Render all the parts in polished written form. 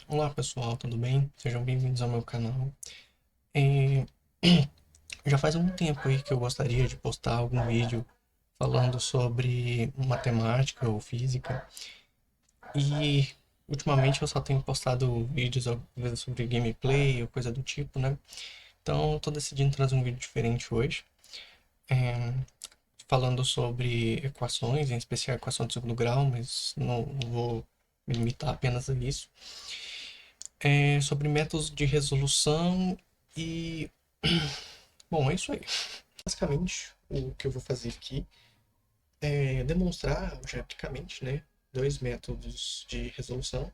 Olá pessoal, tudo bem? Sejam bem-vindos ao meu canal. É, Já faz um tempo aí que eu gostaria de postar algum vídeo falando sobre matemática ou física e ultimamente eu só tenho postado vídeos às vezes sobre gameplay ou coisa do tipo, né? Então eu tô decidindo trazer um vídeo diferente hoje, é, falando sobre equações, em especial equação de segundo grau, mas não vou me limitar apenas a isso. Sobre métodos de resolução e bom, é isso aí. Basicamente, o que eu vou fazer aqui é demonstrar algebricamente, né, dois métodos de resolução.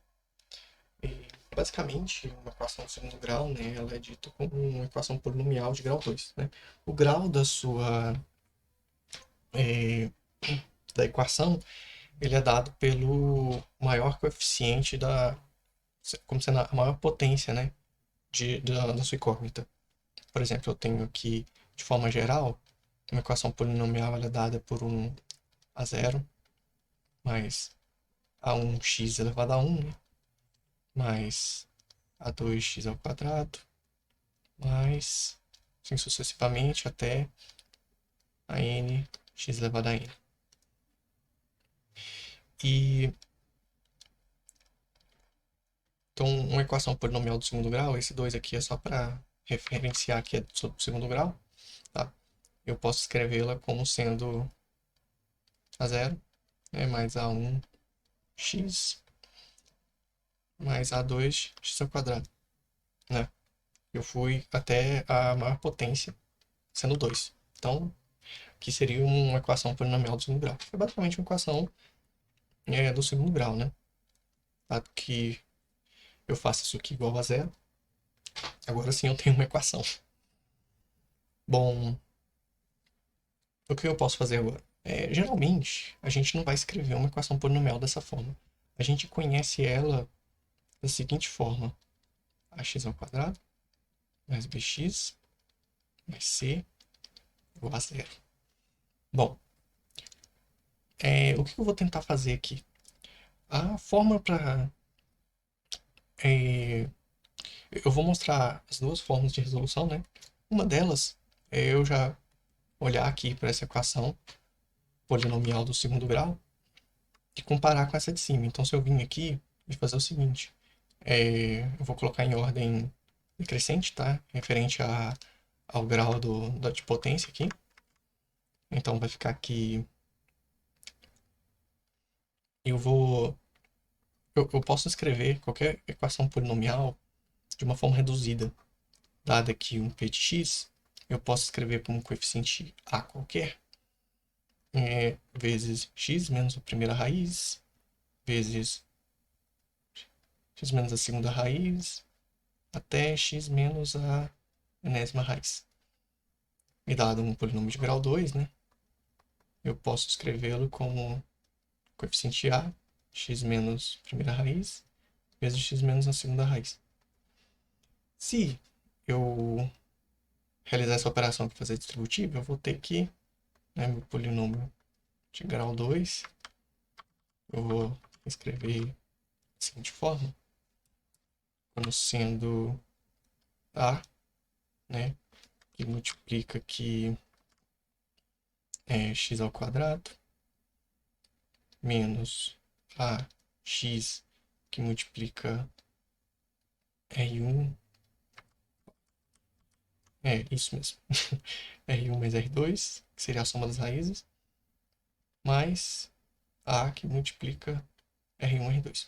E, basicamente, uma equação de segundo grau, né, ela é dita como uma equação polinomial de grau 2, né? O grau é, da equação, ele é dado pelo maior coeficiente como sendo a maior potência, né, da sua incógnita. Por exemplo, eu tenho aqui, de forma geral, uma equação polinomial ela é dada por um a zero mais a1x elevado a 1, né? Mais a2x ao quadrado, mais assim sucessivamente até a n x elevado a n. E então, uma equação polinomial do segundo grau, esse 2 aqui é só para referenciar que é do segundo grau, tá? Eu posso escrevê-la como sendo a zero, né, mais a1x mais a2x ao quadrado, né? Eu fui até a maior potência, sendo 2. Então, que seria uma equação polinomial do segundo grau. É basicamente uma equação do segundo grau, né? Dado que eu faço isso aqui igual a zero, agora sim eu tenho uma equação. Bom, o que eu posso fazer agora? Geralmente, a gente não vai escrever uma equação polinomial dessa forma. A gente conhece ela da seguinte forma: ax ao quadrado mais bx mais c igual a zero. Bom, o que eu vou tentar fazer aqui? A forma para eu vou mostrar as duas formas de resolução, né? Uma delas é eu já olhar aqui para essa equação polinomial do segundo grau e comparar com essa de cima. Então, se eu vim aqui e fazer o seguinte, eu vou colocar em ordem decrescente, tá? Referente ao grau de potência aqui. Então, vai ficar aqui. Eu vou. Eu posso escrever qualquer equação polinomial de uma forma reduzida. Dado aqui um p de x, eu posso escrever como coeficiente a qualquer, vezes x menos a primeira raiz, vezes x menos a segunda raiz, até x menos a enésima raiz. E dado um polinômio de grau 2, né, eu posso escrevê-lo como coeficiente a, x menos a primeira raiz, vezes x menos a segunda raiz. Se eu realizar essa operação para fazer distributiva, eu vou ter que, né, meu polinômio de grau 2, eu vou escrever da seguinte forma, como sendo a, né, que multiplica aqui x ao quadrado, menos a x que multiplica R1, isso mesmo, R1 mais R2, que seria a soma das raízes, mais a que multiplica R1 R2,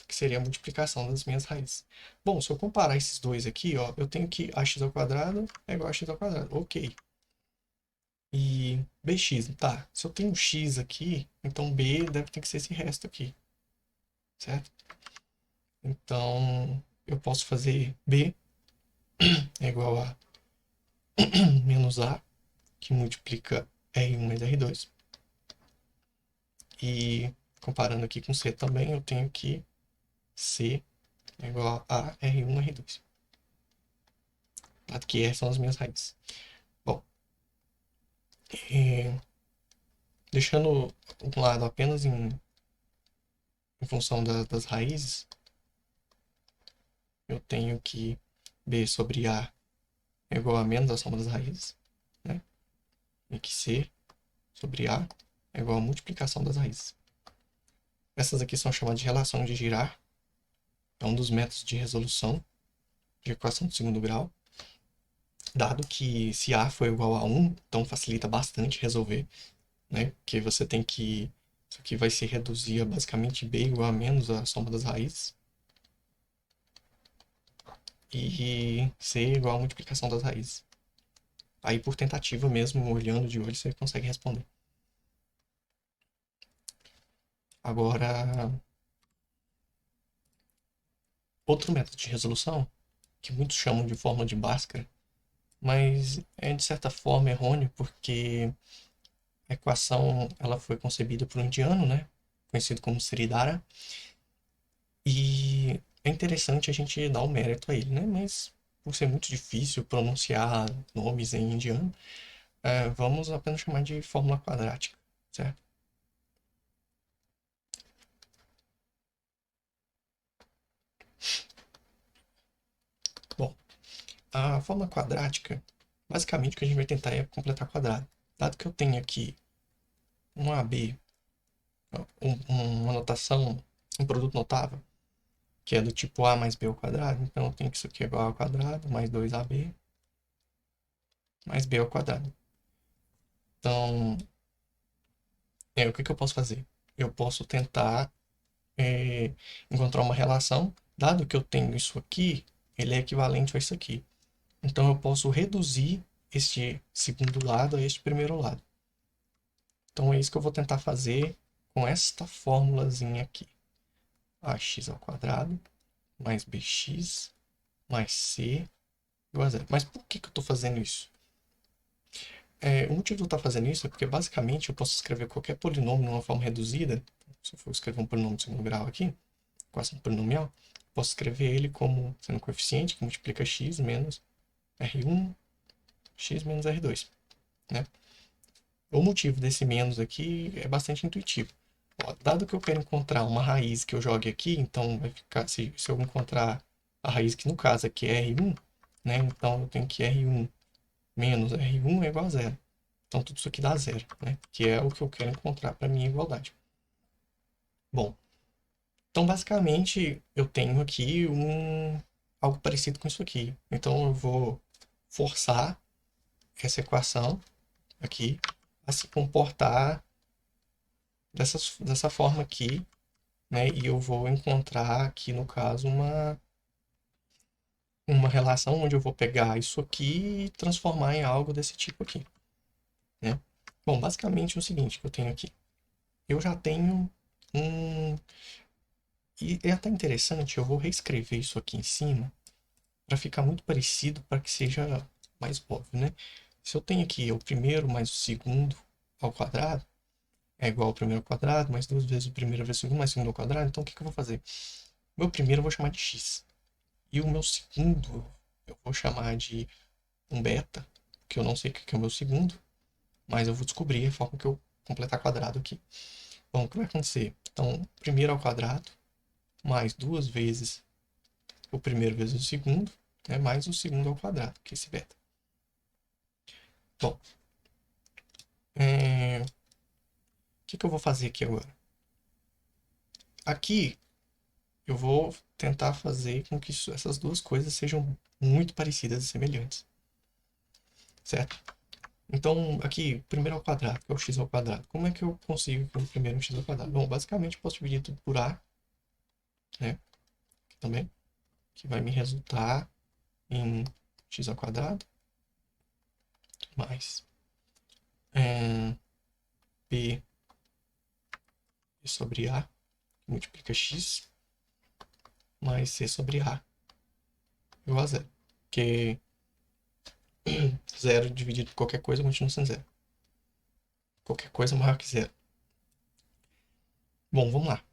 que seria a multiplicação das minhas raízes. Bom, se eu comparar esses dois aqui, ó, eu tenho que ax ao quadrado é igual a x ao quadrado, ok. E bx, tá, se eu tenho x aqui, então b deve ter que ser esse resto aqui, certo? Então, eu posso fazer b é igual a menos a, que multiplica R1 mais R2. E comparando aqui com C também, eu tenho que C é igual a R1 R2. Aqui são as minhas raízes. Bom, é, deixando um lado apenas em função das raízes, eu tenho que B sobre A é igual a menos a soma das raízes, né? E que C sobre A é igual a multiplicação das raízes. Essas aqui são chamadas de relação de Girard. É um dos métodos de resolução de equação de segundo grau. Dado que se A for igual a 1, então facilita bastante resolver, né? Porque você tem que... Isso aqui vai se reduzir a basicamente B igual a menos a soma das raízes. E C igual a multiplicação das raízes. Aí, por tentativa mesmo, olhando de olho, você consegue responder. Agora, outro método de resolução, que muitos chamam de fórmula de Bhaskara, mas é de certa forma errôneo, porque a equação ela foi concebida por um indiano, né? Conhecido como Sridhara, e é interessante a gente dar o mérito a ele, né? Mas por ser muito difícil pronunciar nomes em indiano, vamos apenas chamar de fórmula quadrática, certo? Bom, a fórmula quadrática, basicamente o que a gente vai tentar é completar quadrado. Dado que eu tenho aqui um AB, uma notação, um produto notável, que é do tipo A mais B ao quadrado, então eu tenho que isso aqui é igual ao quadrado, mais 2AB, mais B ao quadrado. Então, o que que eu posso fazer? Eu posso tentar encontrar uma relação, dado que eu tenho isso aqui, ele é equivalente a isso aqui. Então eu posso reduzir este segundo lado a este primeiro lado. Então é isso que eu vou tentar fazer com esta formulazinha aqui. Ax ao quadrado mais bx mais c igual a zero. Mas por que que eu estou fazendo isso? O motivo de eu estar fazendo isso é porque basicamente eu posso escrever qualquer polinômio numa forma reduzida. Se eu for escrever um polinômio de segundo grau aqui, equação polinomial, posso escrever ele como sendo um coeficiente que multiplica x menos R1, x menos R2, né? O motivo desse menos aqui é bastante intuitivo. Ó, dado que eu quero encontrar uma raiz que eu jogue aqui, então vai ficar, se eu encontrar a raiz que no caso aqui é R1, né? Então eu tenho que R1 menos R1 é igual a zero. Então tudo isso aqui dá zero, né? Que é o que eu quero encontrar para minha igualdade. Bom, então basicamente eu tenho aqui algo parecido com isso aqui. Então eu vou forçar essa equação aqui a se comportar dessa forma aqui, né? E eu vou encontrar aqui, no caso, uma relação onde eu vou pegar isso aqui e transformar em algo desse tipo aqui, né? Bom, basicamente é o seguinte que eu tenho aqui. Eu já tenho um... E é até interessante, eu vou reescrever isso aqui em cima para ficar muito parecido, para que seja mais óbvio, né? Se eu tenho aqui o primeiro mais o segundo ao quadrado, é igual ao primeiro ao quadrado, mais duas vezes o primeiro vezes o segundo, mais o segundo ao quadrado, então o que que eu vou fazer? O meu primeiro eu vou chamar de x. E o meu segundo eu vou chamar de um beta, que eu não sei o que é o meu segundo, mas eu vou descobrir a forma que eu completar quadrado aqui. Bom, o que vai acontecer? Então, primeiro ao quadrado, mais duas vezes o primeiro vezes o segundo, né, mais o segundo ao quadrado, que é esse beta. Bom, o que que eu vou fazer aqui agora? Aqui, eu vou tentar fazer com que essas duas coisas sejam muito parecidas e semelhantes, certo? Então, aqui, primeiro ao quadrado, que é o x ao quadrado. Como é que eu consigo que o primeiro é um x ao quadrado? Bom, basicamente, eu posso dividir tudo por a, né? Aqui também, que vai me resultar em x ao quadrado mais p sobre a, que multiplica x, mais c sobre a, igual a zero. Porque zero dividido por qualquer coisa continua sendo zero. Qualquer coisa maior que zero. Bom, vamos lá.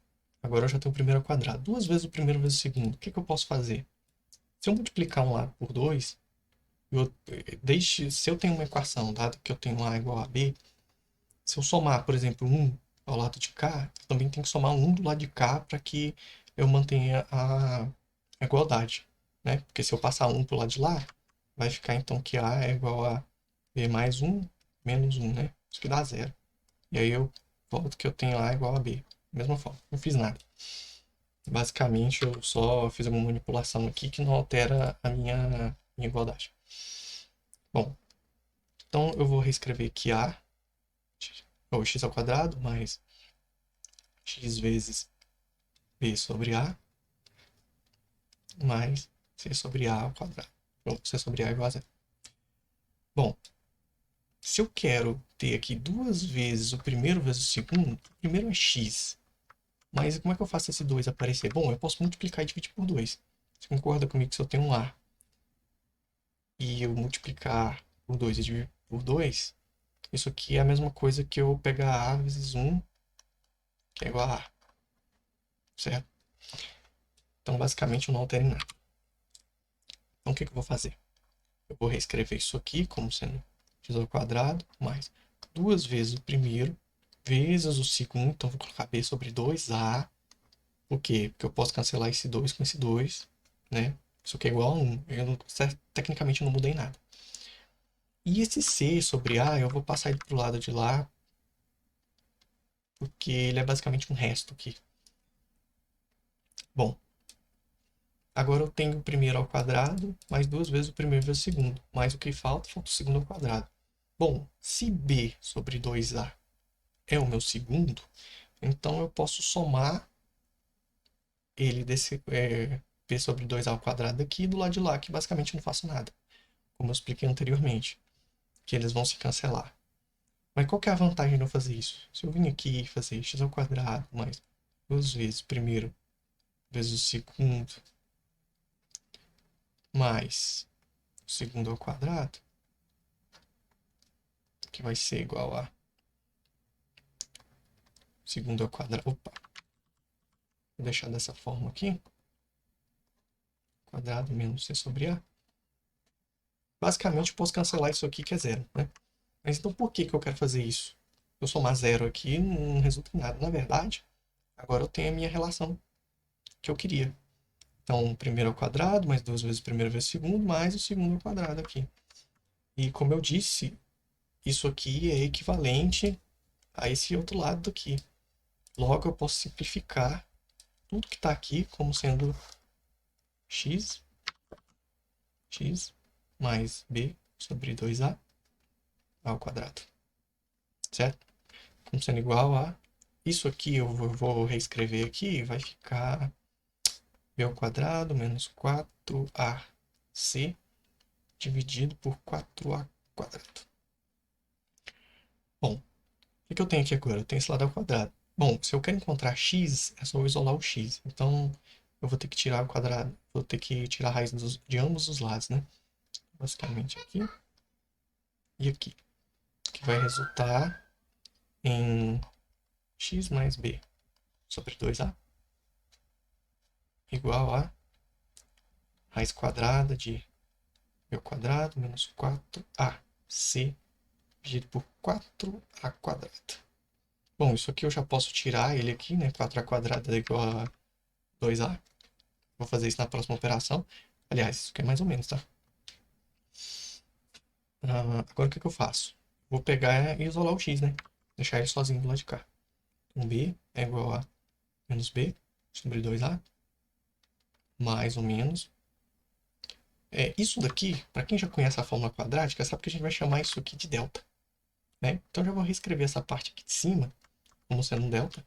Agora eu já tenho o primeiro ao quadrado. Duas vezes o primeiro vezes o segundo. O que que eu posso fazer? Se eu multiplicar um lado por 2, se eu tenho uma equação, dado que eu tenho A igual a B, se eu somar, por exemplo, um ao lado de cá, eu também tenho que somar um do lado de cá para que eu mantenha a igualdade. né? Porque se eu passar um pro lado de lá, vai ficar então que A é igual a B mais um menos um, né? Isso que dá zero. E aí eu volto que eu tenho A igual a B. Mesma forma, não fiz nada. Basicamente, eu só fiz uma manipulação aqui que não altera a minha igualdade. Bom, então eu vou reescrever aqui A, ou x ao quadrado, mais x vezes B sobre A, mais C sobre A ao quadrado. Ou C sobre A igual a zero. Bom, se eu quero ter aqui duas vezes o primeiro vezes o segundo, o primeiro é x. Mas como é que eu faço esse 2 aparecer? Bom, eu posso multiplicar e dividir por 2. Você concorda comigo que se eu tenho um A e eu multiplicar por 2 e dividir por 2, isso aqui é a mesma coisa que eu pegar A vezes 1, que é igual a A, certo? Então, basicamente, eu não altero em nada. Então, o que eu vou fazer? Eu vou reescrever isso aqui como sendo x ao quadrado mais duas vezes o primeiro vezes o segundo. Então, vou colocar B sobre 2A. Por quê? Porque eu posso cancelar esse 2 com esse 2, né? Isso aqui é igual a 1. Eu não, tecnicamente, eu não mudei nada. E esse C sobre A, eu vou passar ele para o lado de lá, porque ele é basicamente um resto aqui. Bom, agora eu tenho o primeiro ao quadrado, mais duas vezes o primeiro vezes o segundo. Mais o que falta? Falta o segundo ao quadrado. Bom, se B sobre 2A é o meu segundo, então eu posso somar ele desse B sobre 2A ao quadrado aqui do lado de lá, que basicamente não faço nada, como eu expliquei anteriormente, que eles vão se cancelar. Mas qual que é a vantagem de eu fazer isso? Se eu vim aqui e fazer x ao quadrado mais duas vezes o primeiro vezes o segundo mais o segundo ao quadrado, que vai ser igual a segundo ao quadrado. Opa, vou deixar dessa forma aqui. Quadrado menos c sobre a. Basicamente, eu posso cancelar isso aqui que é zero, né? Mas então por que que eu quero fazer isso? Eu somar zero aqui não resulta em nada. Na verdade, agora eu tenho a minha relação que eu queria. Então, primeiro ao quadrado, mais duas vezes o primeiro vezes o segundo, mais o segundo ao quadrado aqui. E como eu disse, isso aqui é equivalente a esse outro lado daqui. Logo, eu posso simplificar tudo que está aqui como sendo x mais b sobre 2a ao quadrado, certo? Como sendo igual a... Isso aqui eu vou reescrever aqui, vai ficar b ao quadrado menos 4ac dividido por 4a quadrado. Bom, o que eu tenho aqui agora? Eu tenho esse lado ao quadrado. Bom, se eu quero encontrar x, é só eu isolar o x. Então, eu vou ter que tirar o quadrado, vou ter que tirar a raiz de ambos os lados, né? Basicamente aqui e aqui. Que vai resultar em x mais b sobre 2a igual a raiz quadrada de b ao quadrado menos 4ac dividido por 4a quadrado. Bom, isso aqui eu já posso tirar ele aqui, né? 4a quadrado é igual a 2a. Vou fazer isso na próxima operação. Aliás, isso aqui é mais ou menos, tá? Agora o que eu faço? Vou pegar e isolar o x, né? Deixar ele sozinho do lado de cá. Então, b é igual a menos b sobre 2a, mais ou menos. Isso daqui, para quem já conhece a fórmula quadrática, sabe que a gente vai chamar isso aqui de delta, né? Então, já vou reescrever essa parte aqui de cima como sendo um delta.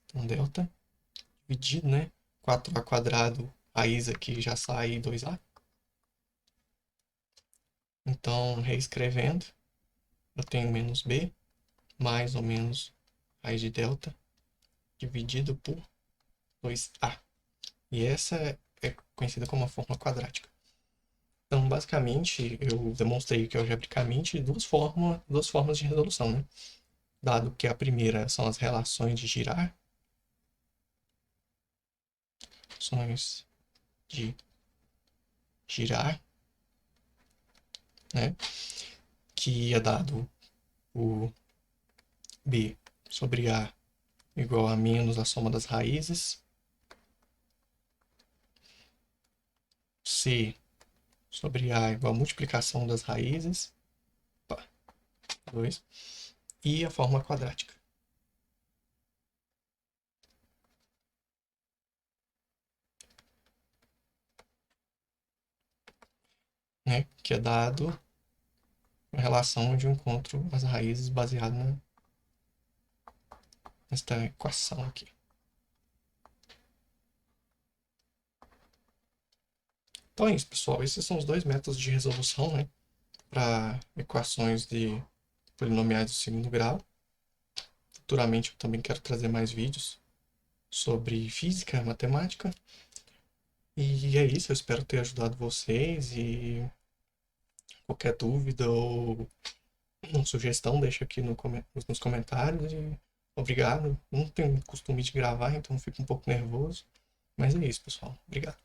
Então, delta dividido, né? 4a quadrado, raiz aqui já sai 2a. Então, reescrevendo, eu tenho menos b, mais ou menos raiz de delta, dividido por 2a. E essa é conhecida como a fórmula quadrática. Então, basicamente, eu demonstrei que algebricamente duas formas de resolução, né? Dado que a primeira são as relações de girar, relações de girar, né? Que é dado o b sobre a igual a menos a soma das raízes C sobre A igual a multiplicação das raízes, pá, 2, e a fórmula quadrática, né? Que é dado a relação onde eu encontro as raízes baseado nesta equação aqui. Então é isso, pessoal. Esses são os dois métodos de resolução, né? Para equações de polinomiais do segundo grau. Futuramente eu também quero trazer mais vídeos sobre física, matemática. E é isso, eu espero ter ajudado vocês e qualquer dúvida ou sugestão deixa aqui nos comentários e obrigado. Não tenho costume de gravar, então fico um pouco nervoso. Mas é isso, pessoal. Obrigado.